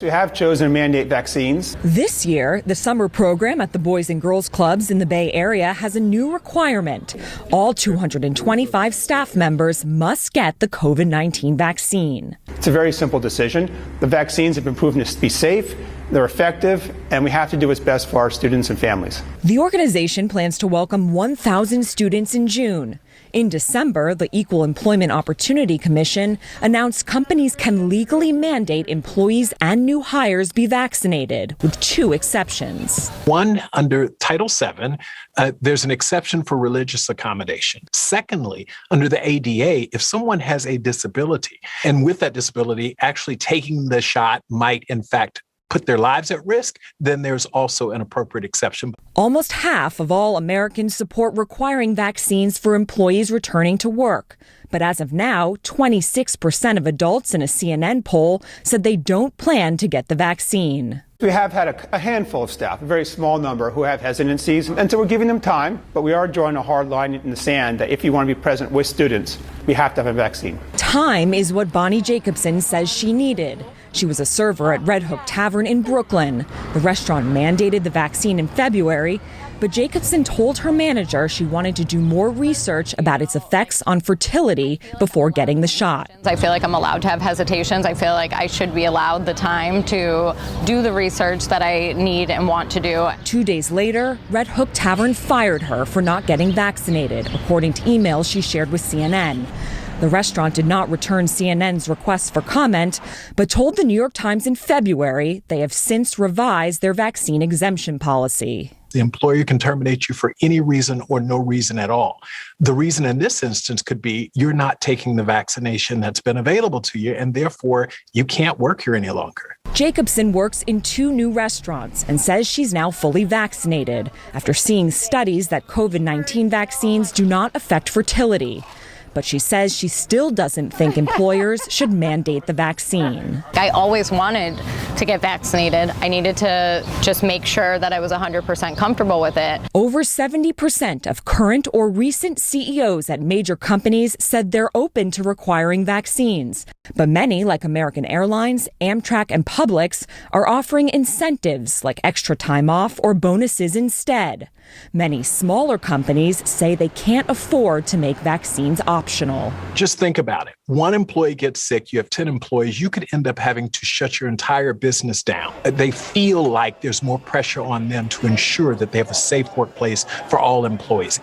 We have chosen to mandate vaccines. This year, the summer program at the Boys and Girls Clubs in the Bay Area has a new requirement. All 225 staff members must get the COVID-19 vaccine. It's a very simple decision. The vaccines have been proven to be safe, they're effective, and we have to do what's best for our students and families. The organization plans to welcome 1,000 students in June. In December, the Equal Employment Opportunity Commission announced companies can legally mandate employees and new hires be vaccinated, with two exceptions. One, under Title VII, there's an exception for religious accommodation. Secondly, under the ADA, if someone has a disability, and with that disability, actually taking the shot might, in fact, put their lives at risk, then there's also an appropriate exception. Almost half of all Americans support requiring vaccines for employees returning to work. But as of now, 26% of adults in a CNN poll said they don't plan to get the vaccine. We have had a handful of staff, a very small number, who have hesitancies, and so we're giving them time, but we are drawing a hard line in the sand that if you want to be present with students, we have to have a vaccine. Time is what Bonnie Jacobson says she needed. She was a server at Red Hook Tavern in Brooklyn. The restaurant mandated the vaccine in February, but Jacobson told her manager she wanted to do more research about its effects on fertility before getting the shot. I feel like I'm allowed to have hesitations. I feel like I should be allowed the time to do the research that I need and want to do. 2 days later, Red Hook Tavern fired her for not getting vaccinated, according to emails she shared with CNN. The restaurant did not return CNN's request for comment, but told the New York Times in February they have since revised their vaccine exemption policy. The employer can terminate you for any reason or no reason at all. The reason in this instance could be you're not taking the vaccination that's been available to you, and therefore you can't work here any longer. Jacobson works in 2 new restaurants and says she's now fully vaccinated after seeing studies that COVID-19 vaccines do not affect fertility. But she says she still doesn't think employers should mandate the vaccine. I always wanted to get vaccinated. I needed to just make sure that I was 100% comfortable with it. Over 70% of current or recent CEOs at major companies said they're open to requiring vaccines. But many, like American Airlines, Amtrak, and Publix, are offering incentives like extra time off or bonuses instead. Many smaller companies say they can't afford to make vaccines optional. Just think about it. One employee gets sick, you have 10 employees, you could end up having to shut your entire business down. They feel like there's more pressure on them to ensure that they have a safe workplace for all employees.